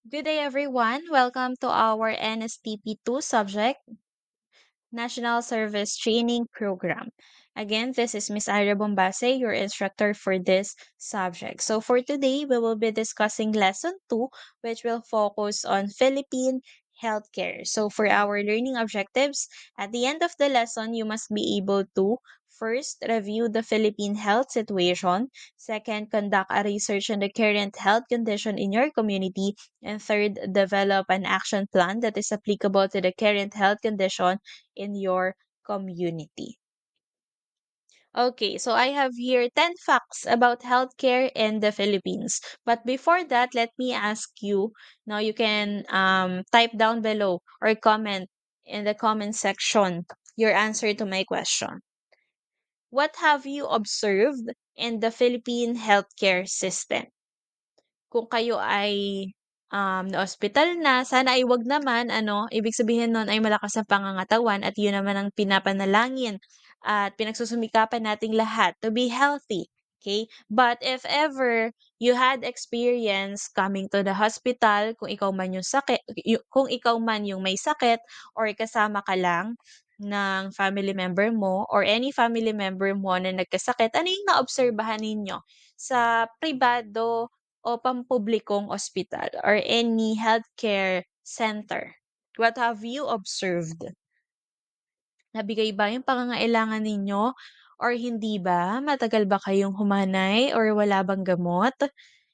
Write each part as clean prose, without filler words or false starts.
Good day, everyone. Welcome to our NSTP2 subject, National Service Training Program. Again, this is Miss Ira Bombase, your instructor for this subject. So for today, we will be discussing lesson 2, which will focus on Philippine healthcare. So for our learning objectives, at the end of the lesson, you must be able to first review the Philippine health situation, second, conduct a research on the current health condition in your community, and third, develop an action plan that is applicable to the current health condition in your community. Okay, so I have here 10 facts about healthcare in the Philippines. But before that, let me ask you, now you can type down below or comment in the comment section your answer to my question. What have you observed in the Philippine healthcare system? Kung kayo ay, na-ospital na, sana ay wag naman ano, ibig sabihin nun ay malakas ang pangangatawan at yun naman ang pinapanalangin at pinagsusumikapan nating lahat to be healthy, okay? But if ever you had experience coming to the hospital, kung ikaw man yung sakit kung ikaw man yung may sakit or kasama ka lang ng family member mo or any family member mo na nagkasakit, ano yung naobserbahan ninyo sa pribado o pampublikong ospital or any healthcare center? What have you observed? Nabigay ba yung pangangailangan ninyo or hindi ba? Matagal ba kayong humanay or wala bang gamot?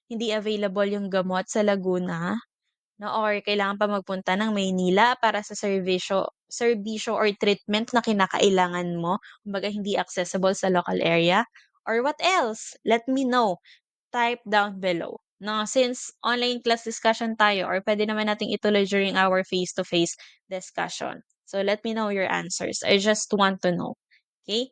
Hindi available yung gamot sa Laguna? No, or kailangan pa magpunta ng Maynila para sa serbisyo or treatment na kinakailangan mo, kumbaga hindi accessible sa local area? Or what else? Let me know. Type down below. No, since online class discussion tayo or pwede naman nating ituloy during our face-to-face discussion. So let me know your answers. I just want to know. Okay?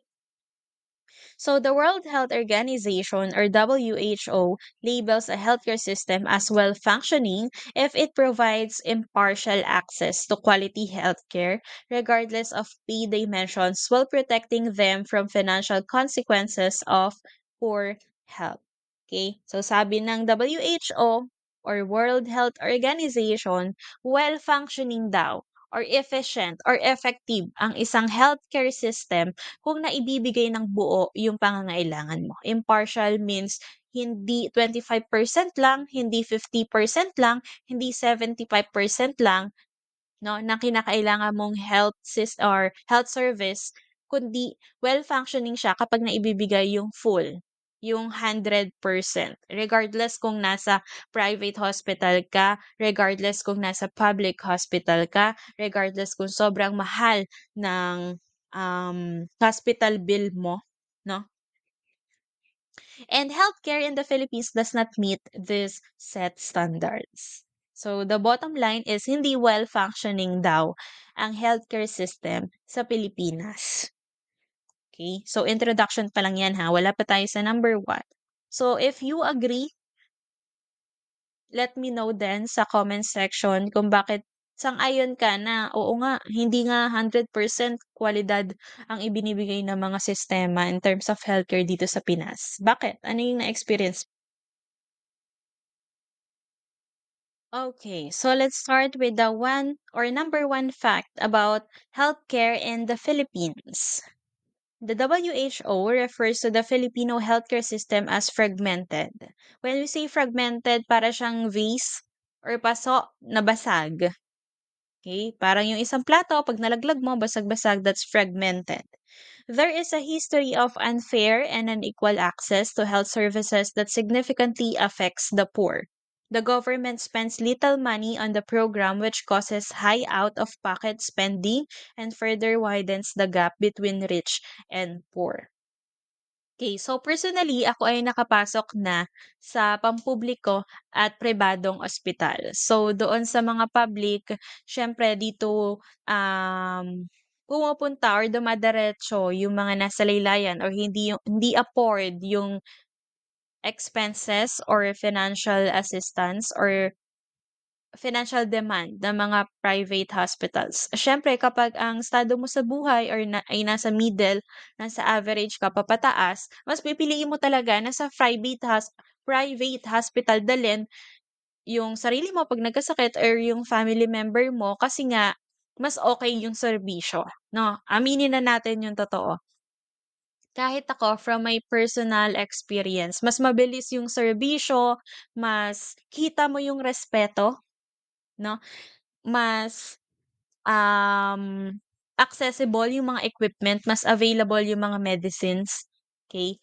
So the World Health Organization or WHO labels a healthcare system as well functioning if it provides impartial access to quality healthcare regardless of paid dimensions while protecting them from financial consequences of poor health. Okay? So sabi ng WHO or World Health Organization, well-functioning daw or efficient or effective ang isang healthcare system kung naibibigay ng buo yung pangangailangan mo. Impartial means hindi 25% lang, hindi 50% lang, hindi 75% lang, no, ng kinakailangan mong health service, kundi well-functioning siya kapag naibibigay yung full, yung 100%. Regardless kung nasa private hospital ka, regardless kung nasa public hospital ka, regardless kung sobrang mahal ng hospital bill mo, no? And healthcare in the Philippines does not meet these set standards. So the bottom line is hindi well-functioning daw ang healthcare system sa Pilipinas. Okay? So introduction pa lang yan ha, wala pa tayo sa number 1. So if you agree, let me know then sa comment section kung bakit sang-ayon ka na oo nga, hindi nga 100% kwalidad ang ibinibigay ng mga sistema in terms of healthcare dito sa Pinas. Bakit? Ano yung na-experience? Okay, so let's start with the one or number one fact about healthcare in the Philippines. The WHO refers to the Filipino healthcare system as fragmented. When we say fragmented, para siyang vase or paso na basag. Okay? Parang yung isang plato, pag nalaglag mo, basag-basag, that's fragmented. There is a history of unfair and unequal access to health services that significantly affects the poor. The government spends little money on the program, which causes high out of pocket spending and further widens the gap between rich and poor. Okay, so personally, ako ay nakapasok na sa pampubliko at pribadong ospital. So, doon sa mga public, syempre dito pumupunta or dumadiretso yung mga nasa laylayan or hindi afford yung expenses or financial assistance or financial demand ng mga private hospitals. Siyempre kapag ang estado mo sa buhay or ay nasa middle, nasa average ka papataas, mas pipiliin mo talaga na sa private hospital dalhin yung sarili mo 'pag nagkasakit or yung family member mo kasi nga mas okay yung serbisyo 'no, aminin na natin yung totoo. Kahit ako from my personal experience, mas mabilis yung serbisyo, mas kita mo yung respeto 'no, mas, um, accessible yung mga equipment, mas available yung mga medicines, okey?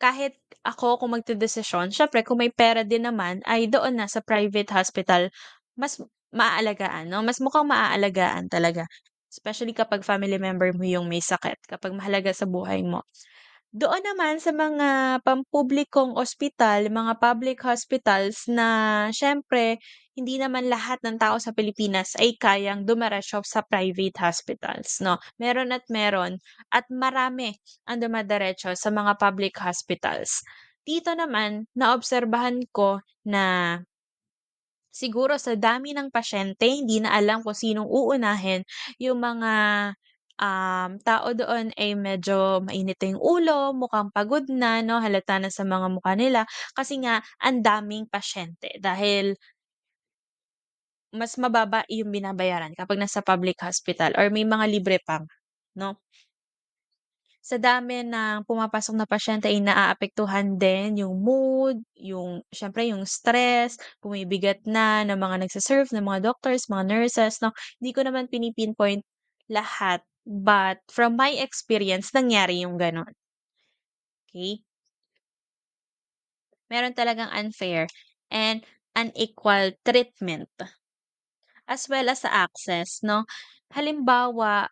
Kahit ako kung magdedesisyon, siyempre kung may pera din naman ay doon na sa private hospital mas maaalagaan 'no, mas mukhang maaalagaan talaga. Especially kapag family member mo yung may sakit, kapag mahalaga sa buhay mo. Doon naman sa mga pampublikong ospital, mga public hospitals na siyempre hindi naman lahat ng tao sa Pilipinas ay kayang dumiretso sa private hospitals 'no, meron at marami ang dumadiretso sa mga public hospitals. Dito naman naobserbahan ko na siguro sa dami ng pasyente hindi na alam kung sinong uunahin, yung mga, tao doon ay medyo mainit na yung ulo, mukhang pagod na 'no, halata na sa mga mukha nila kasi nga ang daming pasyente dahil mas mababa yung binabayaran kapag nasa public hospital or may mga libre pang 'no. Sa dami ng pumapasok na pasyente ay naaapektuhan din yung mood, yung siyempre yung stress, bumibigat na ng mga nagse-serve, ng mga doctors, mga nurses 'no. Hindi ko naman pinipinpoint lahat, but from my experience nangyari yung gano'n, okey? Meron talagang unfair and unequal treatment. As well as sa access 'no. Halimbawa,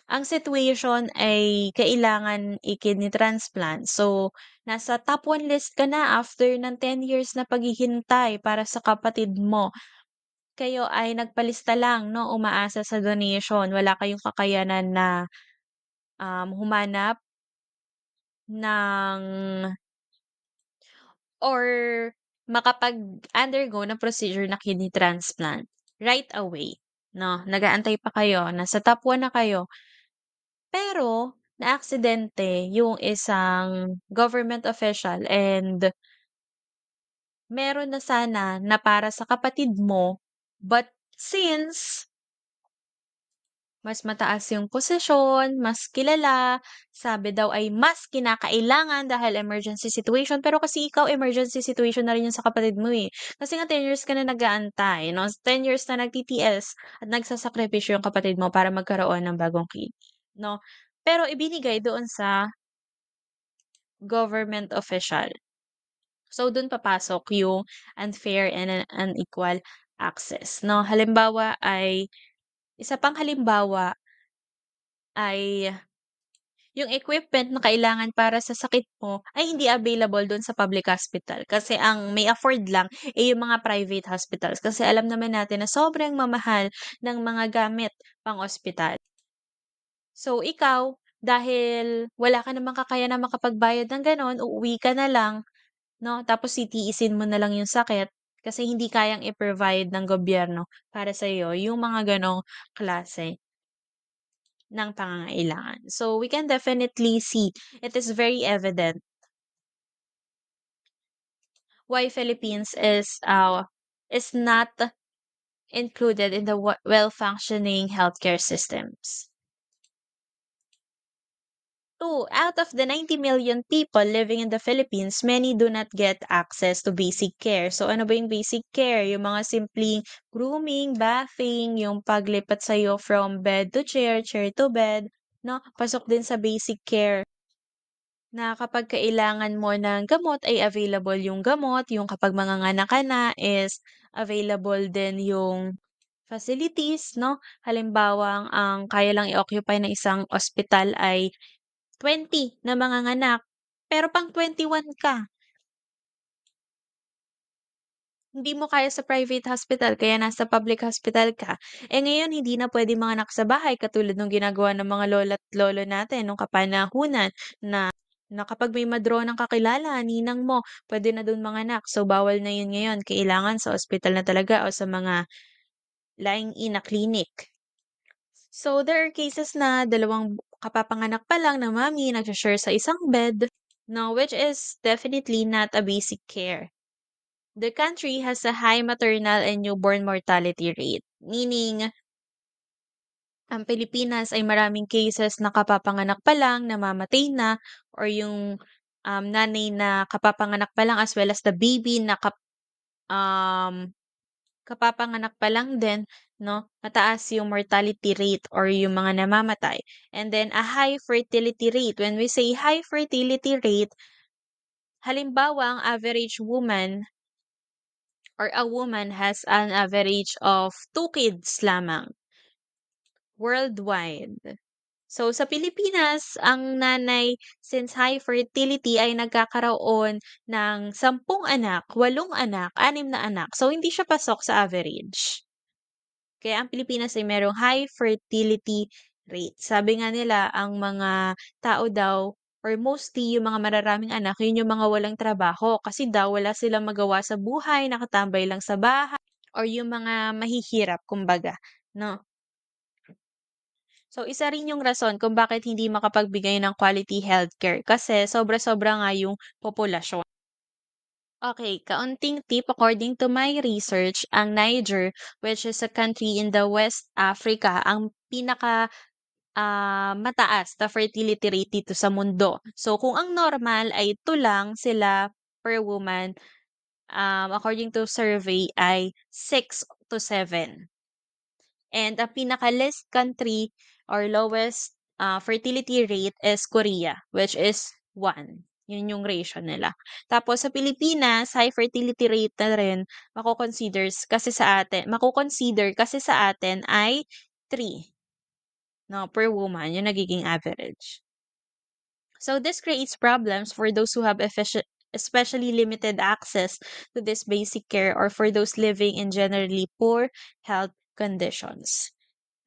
ang situation ay kailangan i-kidney transplant. So, nasa top 1 list ka na after ng 10 years na paghihintay para sa kapatid mo. Kayo ay nagpalista lang 'no, umaasa sa donation. Wala kayong kakayanan na, humanap ng or makapag-undergo ng procedure na kidney transplant right away 'no, nag-aantay pa kayo, nasa top 1 na kayo, pero naaksidente yung isang government official and meron na sana na para sa kapatid mo, but since mas mataas yung posisyon, mas kilala, sabi daw ay mas kinakailangan dahil emergency situation. Pero kasi ikaw emergency situation na rin yun sa kapatid mo, eh. Kasi nga 10 years ka na nag-aantay 'no, 10 years na nagtitiis at nagsasakripisyo yung kapatid mo para magkaroon ng bagong kidney 'no. Pero ibinigay doon sa government official. So dun papasok yung unfair and unequal access 'no. Isa pang halimbawa ay yung equipment na kailangan para sa sakit mo ay hindi available dun sa public hospital kasi ang may afford lang, yung mga private hospitals kasi alam naman natin na sobrang mamahal ng mga gamit pang-ospital. So ikaw, dahil wala ka namang kakayanang makapagbayad ng gano'n, uuwi ka na lang 'no, tapos titiisin mo na lang yung sakit kasi hindi kayang i-provide ng gobyerno para sa'yo yung mga gano'ng klase ng pangangailangan. So, we can definitely see it is very evident why Philippines is not included in the well-functioning healthcare systems. 2. Out of the 90 million people living in the Philippines, many do not get access to basic care. So, ano ba yung basic care? Yung mga simpleng grooming, bathing, yung paglipat sa'yo from bed to chair, chair to bed, no? Pasok din sa basic care. Na kapag kailangan mo ng gamot ay available yung gamot, yung kapag manganganak ka na is available din yung facilities 'no. Halimbawa, ang kaya lang i-occupy ng isang ospital ay 20 na manganganak, pero pang 21 ka. Hindi mo kaya sa private hospital kaya nasa public hospital ka. Eh, ngayon hindi na puwedeng manganak sa bahay katulad nung ginagawa ng mga lola't lolo natin nung kapanahunan na kapag may ma-draw ng kakilala, ninang mo, puwede na dun manganak. So, bawal na yun ngayon, kailangan sa ospital na talaga o sa mga lying-in na clinic. So, there are cases na dalawang kapapanganak pa lang na mommy nagshe-share sa isang bed, no, which is definitely not a basic care. The country has a high maternal and newborn mortality rate, meaning ang Pilipinas ay maraming cases na kapapanganak pa lang, namamatay na, or yung nanay na kapapanganak pa lang as well as the baby na um, kapapanganak pa lang din, no? Mataas yung mortality rate or yung mga namamatay. And then a high fertility rate. When we say high fertility rate, halimbawa ang average woman or a woman has an average of 2 kids lamang worldwide. So, sa Pilipinas, ang nanay, since high fertility, ay nagkakaroon ng 10 anak, 8 anak, 6 na anak. So, hindi siya pasok sa average. Kaya ang Pilipinas ay merong high fertility rate. Sabi nga nila, ang mga tao daw, or mostly yung mga mararaming anak, yun yung mga walang trabaho. Kasi daw, wala silang magawa sa buhay, nakatambay lang sa bahay, or yung mga mahihirap, kumbaga. No? So, isa rin yung rason kung bakit hindi makapagbigay ng quality healthcare kasi sobra-sobra nga yung populasyon. Okay, kaunting tip according to my research, ang Niger, which is a country in the West Africa, ang pinaka mataas na fertility rate dito sa mundo. So, kung ang normal ay 2 lang sila per woman, according to survey ay 6 to 7. And ang pinaka-least country or lowest fertility rate is Korea, which is 1. Yun yung ratio nila. Tapos sa Pilipinas, high fertility rate na rin mako-consider kasi sa atin ay 3, no, per woman, yung nagiging average. So this creates problems for those who have especially limited access to this basic care or for those living in generally poor health conditions.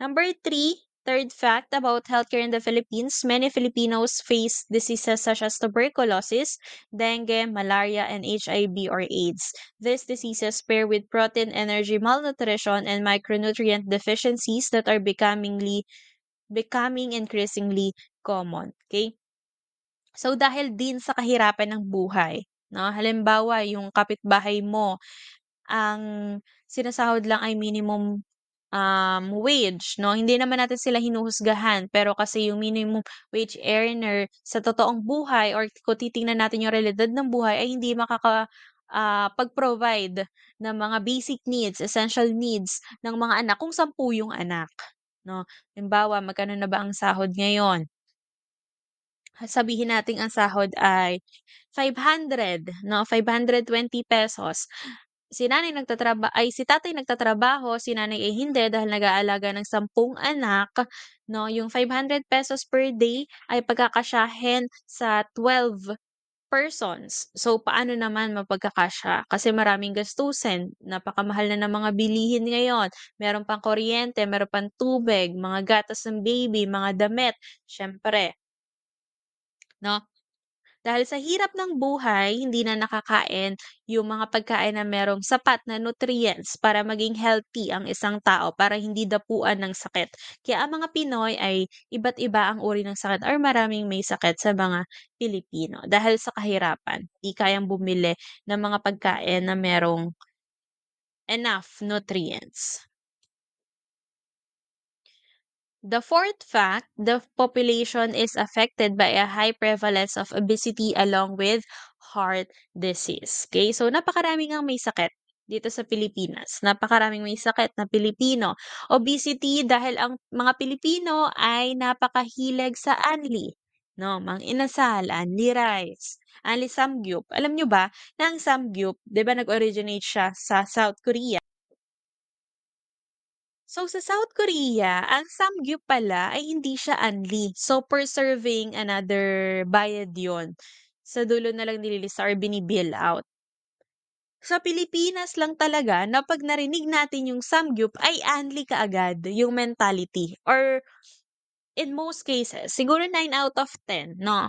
Number three, third fact about healthcare in the Philippines, many Filipinos face diseases such as tuberculosis, dengue, malaria, and HIV or AIDS. These diseases pair with protein, energy, malnutrition, and micronutrient deficiencies that are becoming increasingly common. Okay? So dahil din sa kahirapan ng buhay, no? Halimbawa, yung kapitbahay mo, ang sinasahod lang ay minimum wage, 'no? Hindi naman natin sila hinuhusgahan, pero kasi yung minimum wage earner sa totoong buhay or kung titingnan natin yung realidad ng buhay ay hindi pag-provide ng mga basic needs, essential needs ng mga anak kung 10 yung anak, 'no? Halimbawa, magkano na ba ang sahod ngayon? Sabihin nating ang sahod ay 500, 'no, ₱520. Si tatay nagtatrabaho, si nanay ay hindi dahil nag-aalaga ng 10 anak, 'no, yung ₱500 per day ay pagkakasyahin sa 12 persons. So, paano naman mapagkakasya? Kasi maraming gastusin, napakamahal na ng mga bilihin ngayon, meron pang kuryente, meron pang tubig, mga gatas ng baby, mga damit, siyempre, 'no? Dahil sa hirap ng buhay, hindi na nakakain yung mga pagkain na merong sapat na nutrients para maging healthy ang isang tao, para hindi dapuan ng sakit. Kaya ang mga Pinoy ay iba't iba ang uri ng sakit or maraming may sakit sa mga Pilipino dahil sa kahirapan. Di kayang bumili ng mga pagkain na merong enough nutrients. The fourth fact, the population is affected by a high prevalence of obesity along with heart disease. Okay? So, napakaraming ang may sakit dito sa Pilipinas. Napakaraming may sakit na Pilipino. Obesity dahil ang mga Pilipino ay napakahilig sa anli. No, mang inasal, anli rice, anli samgyup. Alam nyo ba na ang samgyup, 'di ba nag-originate siya sa South Korea? So, sa South Korea, ang samgyup pala ay hindi siya unli. So, per serving, another bayad yon. Sa dulo na lang nililista or bini-bill out. Sa Pilipinas lang talaga na 'pag narinig natin yung samgyup ay unli kaagad yung mentality or in most cases, siguro 9 out of 10, 'no?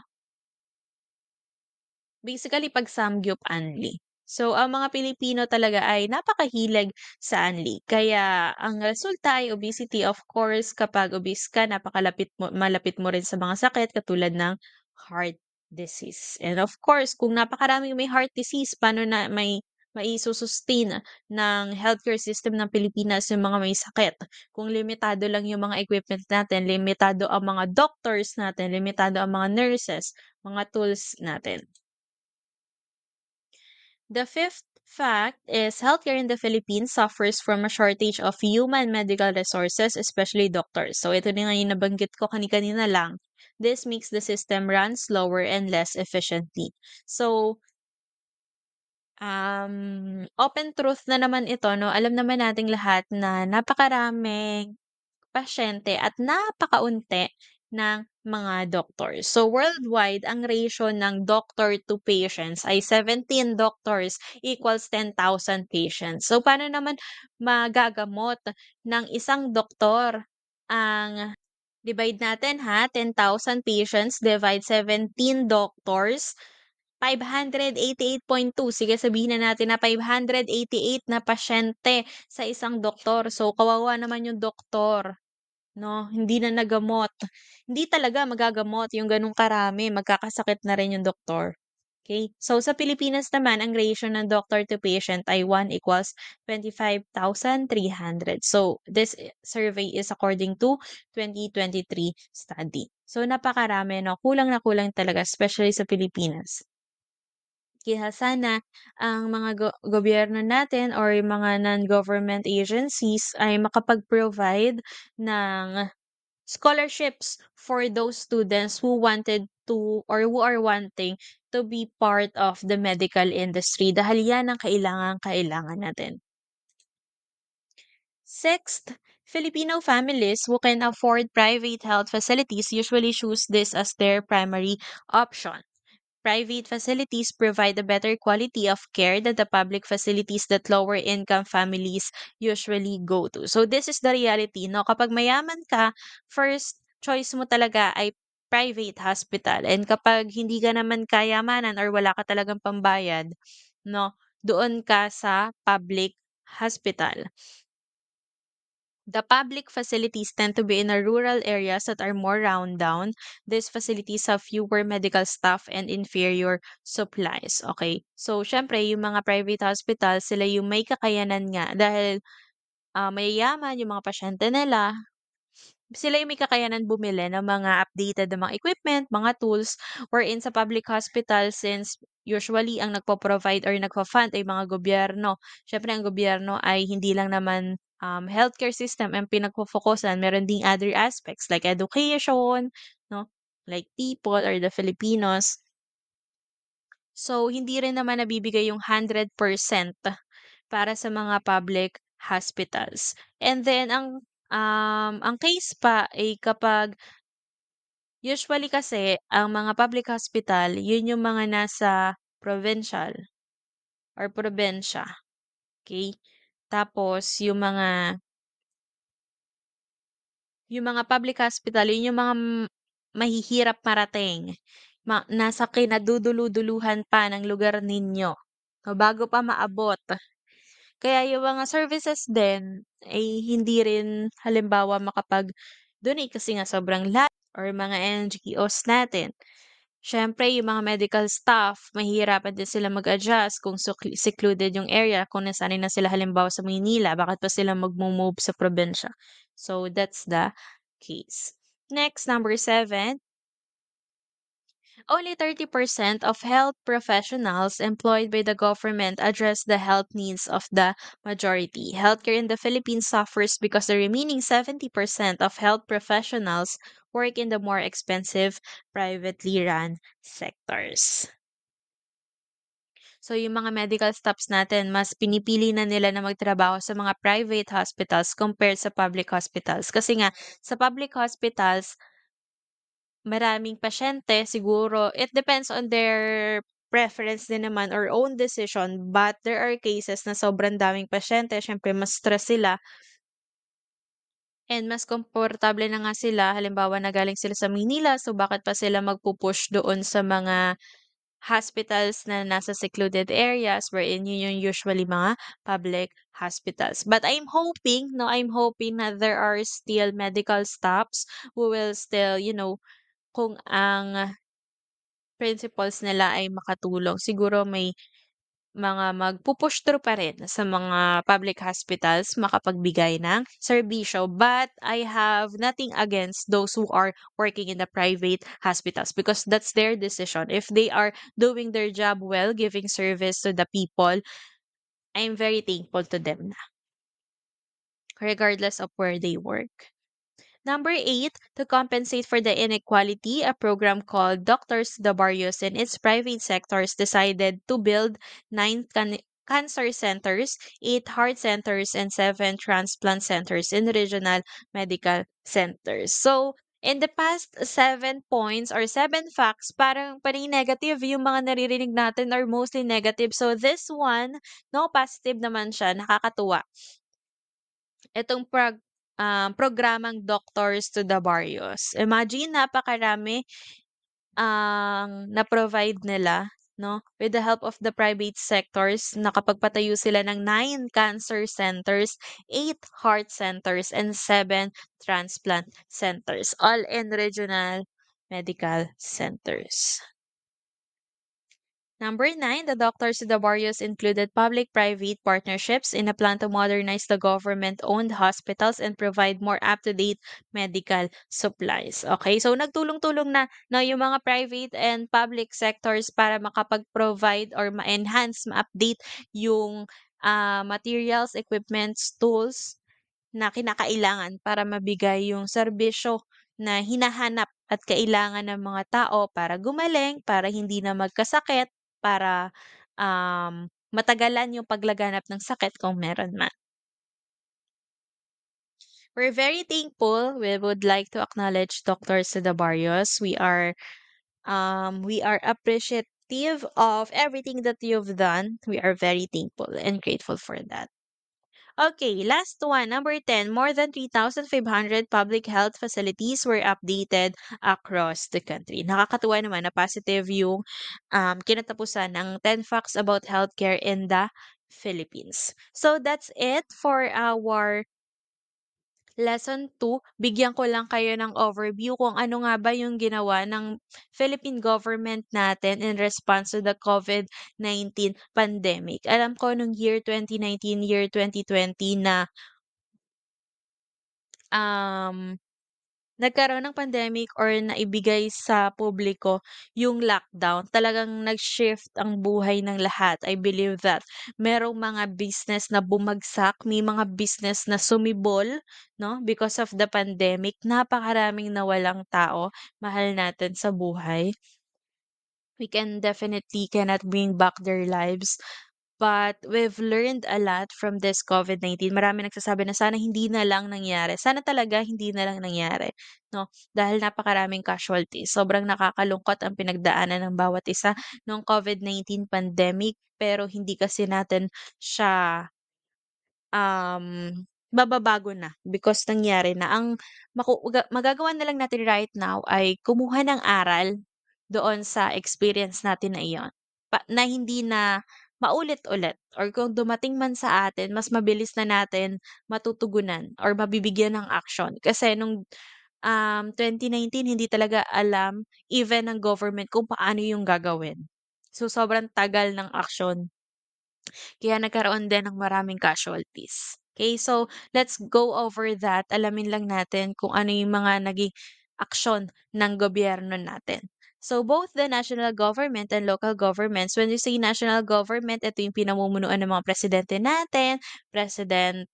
Basically 'pag samgyup unli. So, ang mga Pilipino talaga ay napakahilig sa unli. Kaya ang resulta ay obesity. Of course, kapag obese ka, malapit mo rin sa mga sakit katulad ng heart disease. And of course, kung napakaraming may heart disease, paano na may maisu-sustain ng healthcare system ng Pilipinas yung mga may sakit. Kung limitado lang yung mga equipment natin, limitado ang mga doctors natin, limitado ang mga nurses, mga tools natin. The fifth fact is healthcare in the Philippines suffers from a shortage of human medical resources, especially doctors. So ito na nga yung nabanggit ko kanina lang. This makes the system run slower and less efficiently. So, open truth na naman ito, no? Alam naman nating lahat na napakaraming pasyente at napakaunti ng mga doctors. So worldwide, ang ratio ng doctor to patients ay 17 doctors equals 10,000 patients. So paano naman magagamot ng isang doktor ang divide natin ha, 10,000 patients divide 17 doctors, 588.2. Sige, sabihin na natin na 588 na pasyente sa isang doktor. So, kawawa naman yung doktor, 'no? Hindi na nagamot. Hindi talaga magagamot yung gano'ng karami, magkakasakit na rin yung doktor. Okay. So, sa Pilipinas naman, ang ratio ng doctor to patient ay 1 = 25,300. So, this survey is according to 2023 study. So, napakarami, 'no? Kulang na kulang talaga, especially sa Pilipinas. Kaya sana ang mga gobyerno natin or yung mga non-government agencies ay makapag-provide ng scholarships for those students who wanted to or who are wanting to be part of the medical industry dahil yan ang kailangan natin. Sixth, Filipino families who can afford private health facilities usually choose this as their primary option. Private facilities provide a better quality of care than the public facilities that lower income families usually go to. So this is the reality, no? Kapag mayaman ka, first choice mo talaga ay private hospital. And kapag hindi ka naman kayamanan or wala ka talagang pambayad, no, doon ka sa public hospital. The public facilities tend to be in a rural areas that are more round down. These facilities have fewer medical staff and inferior supplies. Okay. So, syempre, yung mga private hospitals, sila yung may kakayanan nga dahil mayayaman yung mga pasyente nila, sila yung may kakayanan bumili ng mga updated na mga equipment, mga tools, wherein sa public hospital since usually ang nagpo-provide or nagfa-fund ay mga gobyerno. Syempre ang gobyerno ay hindi lang naman healthcare system ang pinagfo-focusan, meron ding other aspects like education, no? Like people or the Filipinos. So hindi rin naman nabibigay yung 100% para sa mga public hospitals. And then ang case pa ay kapag usually kasi ang mga public hospital, yun yung mga nasa provincial or probinsya, okay. Tapos yung mga public hospital, yun yung mga mahihirap marating, nasa kinadudulu-duluhan pa ng lugar ninyo, o bago pa maabot. Kaya yung mga services din ay hindi rin halimbawa makapag-donate kasi nga sobrang layo or mga NGOs natin. Siyempre yung mga medical staff mahihirapan din sila mag-adjust kung secluded yung area kung nasanay na sila halimbawa sa Maynila, bakit pa sila magmo-move sa probinsya? So that's the case. Next, number 7. Only 30% of health professionals employed by the government address the health needs of the majority. Healthcare in the Philippines suffers because the remaining 70% of health professionals work in the more expensive, privately run sectors. So, yung mga medical staffs natin, mas pinipili na nila na magtrabaho sa mga private hospitals compared sa public hospitals. Kasi nga, sa public hospitals, maraming pasyente siguro, it depends on their preference din naman or own decision, but there are cases na sobrang daming pasyente, siyempre mas stress sila and mas komportable na nga sila. Halimbawa na galing sila sa Maynila, so bakit pa sila magpupush doon sa mga hospitals na nasa secluded areas wherein yun yung usually mga public hospitals. But I'm hoping na there are still medical staffs who will still, kung ang principles nila ay makatulong. Siguro may mga magpu-push through pa rin sa mga public hospitals makapagbigay ng serbisyo. But I have nothing against those who are working in the private hospitals because that's their decision. If they are doing their job well, giving service to the people, I'm very thankful to them na, regardless of where they work. Number 8, to compensate for the inequality, a program called Doctors de Barrios and its private sectors decided to build nine cancer centers, 8 heart centers, and 7 transplant centers in regional medical centers. So, in the past 7 points or 7 facts, parang paning negative yung mga naririnig natin are mostly negative. So, this one, no, positive naman siya, nakakatuwa. Itong programang Doctors to the Barrios. Imagine napakarami ang na-provide nila, 'no, with the help of the private sectors. Nakapagpatayo sila ng 9 cancer centers, 8 heart centers, and 7 transplant centers, all in regional medical centers. Number 9, the Doctors of the Barrios included public-private partnerships in a plan to modernize the government-owned hospitals and provide more up-to-date medical supplies. Okay, so nagtulong-tulong na no, yung mga private and public sectors para makapag-provide or ma-enhance, ma-update yung materials, equipments, tools na kinakailangan para mabigay yung serbisyo na hinahanap at kailangan ng mga tao para gumaling, para hindi na magkasakit, para matagalan yung paglaganap ng sakit kung meron man. We're very thankful. We would like to acknowledge Dr. Seda Barrios. We are appreciative of everything that you've done. We are very thankful and grateful for that. Okay, last one, number 10. More than 3,500 public health facilities were updated across the country. Nakakatuwa naman na positive yung kinatapusan ng 10 facts about healthcare in the Philippines. So that's it for our Lesson 2. Bigyan ko lang kayo ng overview kung ano nga ba yung ginawa ng Philippine government natin in response to the COVID-19 pandemic. Alam ko nung year 2019, year 2020 na um, nagkaroon ng pandemic or naibigay sa publiko yung lockdown, talagang nag-shift ang buhay ng lahat. I believe that merong mga business na bumagsak, may mga business na sumibol, no, because of the pandemic. Napakaraming nawalang tao, mahal natin sa buhay. We can definitely cannot bring back their lives. But we've learned a lot from this COVID-19. Marami nagsasabi na sana hindi na lang nangyari. Sana talaga hindi na lang nangyari, 'no? Dahil napakaraming casualties. Sobrang nakakalungkot ang pinagdaanan ng bawat isa nung COVID-19 pandemic, pero hindi kasi natin siya mababago na because nangyari na. Ang magagawa na lang natin right now ay kumuha ng aral doon sa experience natin na iyon. Na hindi na maulit-ulit or kung dumating man sa atin, mas mabilis na natin matutugunan or mabibigyan ng action. Kasi nung 2019 hindi talaga alam even ng government kung paano yung gagawin. So, sobrang tagal ng action kaya nagkaroon din ng maraming casualties. Okay, so let's go over that. Alamin lang natin kung ano yung mga naging aksyon ng gobyerno natin. So both the national government and local governments, when you say national government, ito yung pinamumunuan ng mga presidente natin, President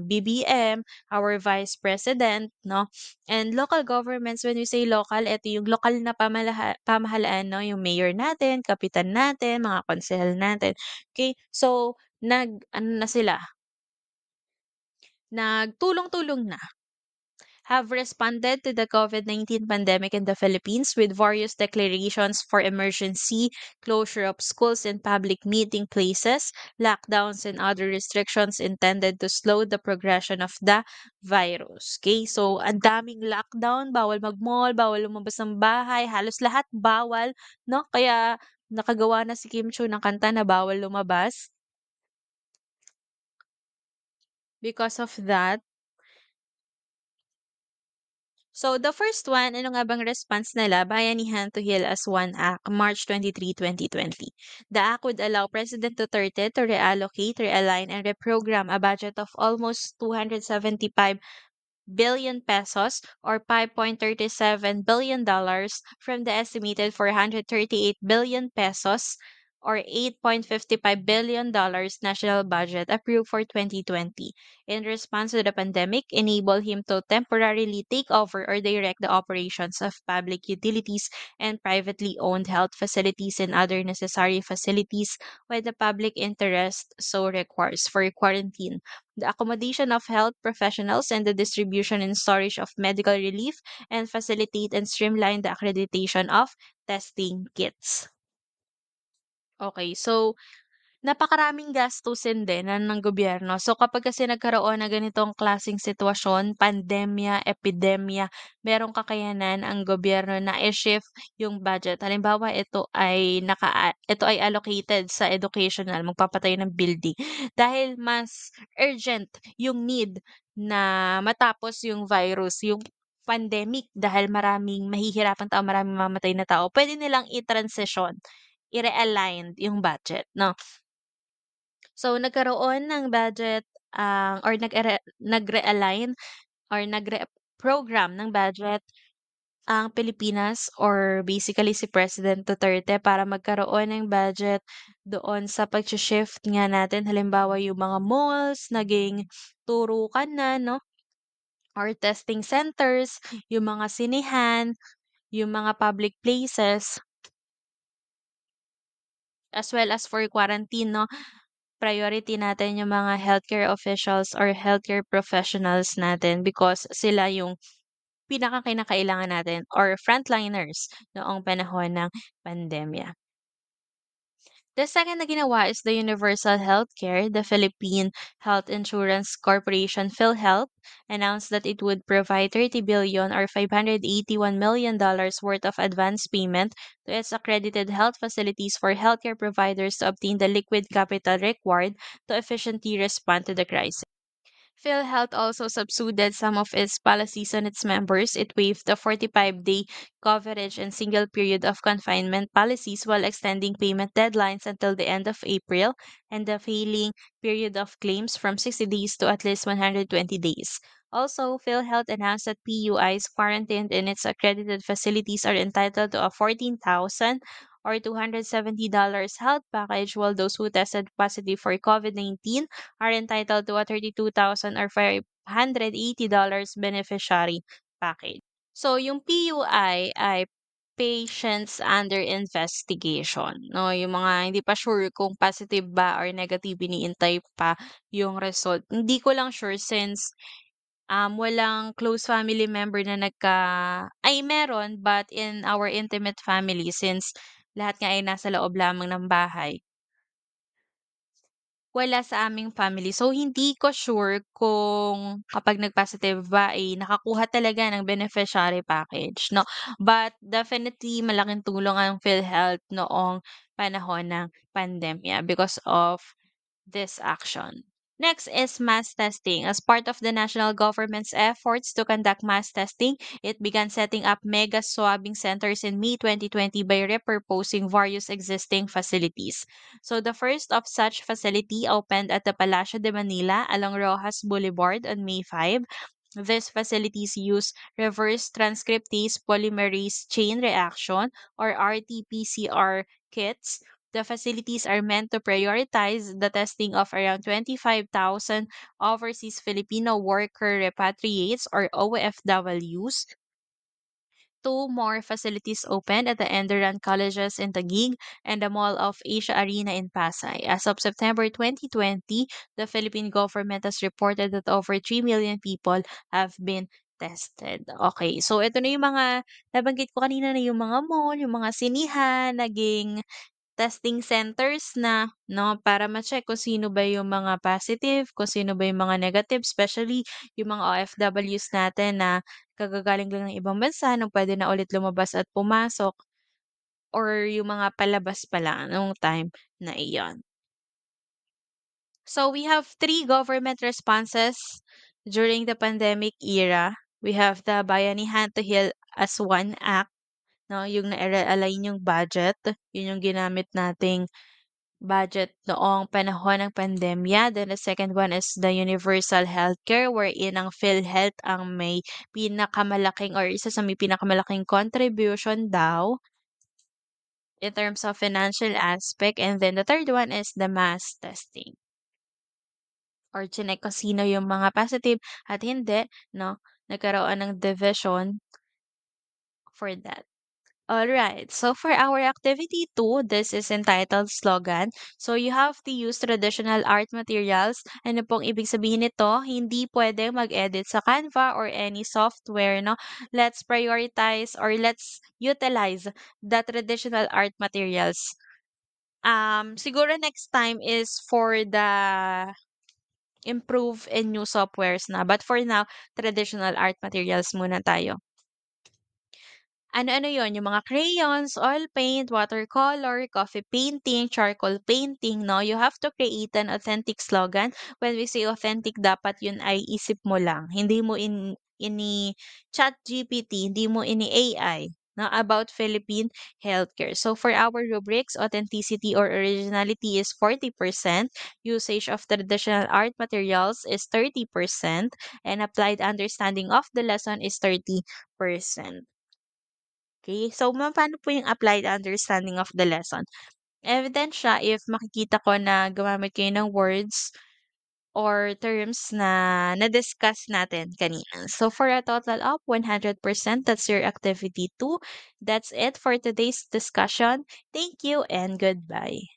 BBM, our Vice President, no? And local governments, when you say local, ito yung lokal na pamahalaan, no? Yung mayor natin, kapitan natin, mga konsehal natin. Okay, so ano na sila, nagtulong-tulong na, have responded to the COVID-19 pandemic in the Philippines with various declarations for emergency, closure of schools and public meeting places, lockdowns and other restrictions intended to slow the progression of the virus. Okay, so ang daming lockdown, bawal mag-mall, bawal lumabas ng bahay, halos lahat bawal, no? Kaya nakagawa na si Kim Chiu ng kanta na bawal lumabas. Because of that, So the first one, ano nga bang response nila? Bayanihan to Heal as One Act, March 23, 2020. The act would allow President Duterte to reallocate, realign, and reprogram a budget of almost 275 billion pesos or $5.37 billion from the estimated 438 billion pesos or $8.55 billion national budget approved for 2020 in response to the pandemic enable him to temporarily take over or direct the operations of public utilities and privately owned health facilities and other necessary facilities when the public interest so requires for quarantine, the accommodation of health professionals, and the distribution and storage of medical relief, and facilitate and streamline the accreditation of testing kits. Okay, so napakaraming gastusin din ng gobyerno. So kapag kasi nagkaroon ng ganitong klaseng sitwasyon, pandemya, epidemya, merong kakayanan ang gobyerno na i-shift yung budget. Halimbawa, ito ay allocated sa educational, magpapatayo ng building. Dahil mas urgent yung need na matapos yung virus, yung pandemic dahil maraming mahihirapan tao, maraming mamatay na tao, pwede nilang i-transition, i-realign yung budget, no? So, nagkaroon ng budget, or nag-realign or program ng budget ang Pilipinas or basically si President Duterte para magkaroon ng budget doon sa pag-shift nga natin. Halimbawa, yung mga malls, naging turukan na, no? Or testing centers, yung mga sinehan, yung mga public places, as well as for quarantine, no? Priority natin yung mga healthcare officials or healthcare professionals natin because sila yung pinakakinakailangan natin or frontliners noong panahon ng pandemya. The second na ginawa is the Universal Healthcare. The Philippine Health Insurance Corporation PhilHealth announced that it would provide 30 billion or $581 million worth of advance payment to its accredited health facilities for healthcare providers to obtain the liquid capital required to efficiently respond to the crisis. PhilHealth also subsuded some of its policies on its members. It waived the 45-day coverage and single period of confinement policies while extending payment deadlines until the end of April and the failing period of claims from 60 days to at least 120 days. Also, PhilHealth announced that PUIs quarantined in its accredited facilities are entitled to a 14,000 or $270 health package, while those who tested positive for COVID-19 are entitled to a 32,000 or $580 beneficiary package. So, yung PUI ay patients under investigation, no? Yung mga hindi pa sure kung positive ba or negative, iniintay pa yung result. Hindi ko lang sure since walang close family member na ay meron but in our intimate family since lahat nga ay nasa loob lamang ng bahay. Wala sa aming family. So, hindi ko sure kung kapag nag-positive ba, ay nakakuha talaga ng beneficiary package, 'no? But definitely malaking tulong ang PhilHealth noong panahon ng pandemya because of this action. Next is mass testing. As part of the national government's efforts to conduct mass testing, it began setting up mega swabbing centers in May 2020 by repurposing various existing facilities. So the first of such facility opened at the Palacio de Manila along Rojas Boulevard on May 5. These facilities use reverse transcriptase polymerase chain reaction or RT-PCR kits. The facilities are meant to prioritize the testing of around 25,000 overseas Filipino worker repatriates or OFWs. Two more facilities opened at the Enderun Colleges in Taguig and the Mall of Asia Arena in Pasay. As of September 2020, the Philippine government has reported that over 3 million people have been tested. Okay, so ito na yung mga nabanggit ko kanina na yung mga mall, yung mga sinihan, naging testing centers na 'no, para ma-check kung sino ba yung mga positive, kung sino ba yung mga negative, especially yung mga OFWs natin na kagagaling lang ng ibang bansa na puwede na ulit lumabas at pumasok or yung mga palabas pa lang nung time na iyon. So we have three government responses during the pandemic era. We have the Bayanihan to Heal as one act, no? Yung na-align yung budget, yun yung ginamit nating budget noong panahon ng pandemya. Then the second one is the universal healthcare wherein ang PhilHealth ang may pinakamalaking or isa sa may pinakamalaking contribution daw in terms of financial aspect. And then the third one is the mass testing or chinek kung sino yung mga positive at hindi, no? Nagkaroon ng division for that. Alright, so for our activity 2, this is entitled slogan. So you have to use traditional art materials. Ano pong ibig sabihin nito? Hindi pwede mag-edit sa Canva or any software, no? Let's prioritize or let's utilize the traditional art materials. Siguro next time is for the improve and new softwares na. But for now, traditional art materials muna tayo. Ano-ano yon yung mga crayons, oil paint, watercolor, coffee painting, charcoal painting, no? You have to create an authentic slogan. When we say authentic, dapat yun ay isip mo lang. Hindi mo ini chat GPT, hindi mo ini AI, no? About Philippine healthcare. So for our rubrics, authenticity or originality is 40%, usage of traditional art materials is 30%, and applied understanding of the lesson is 30%. Okay, so paano po yung applied understanding of the lesson? Evident siya if makikita ko na gumamit kayo ng words or terms na na-discuss natin kanina. So for a total of 100%, that's your activity 2. That's it for today's discussion. Thank you and goodbye.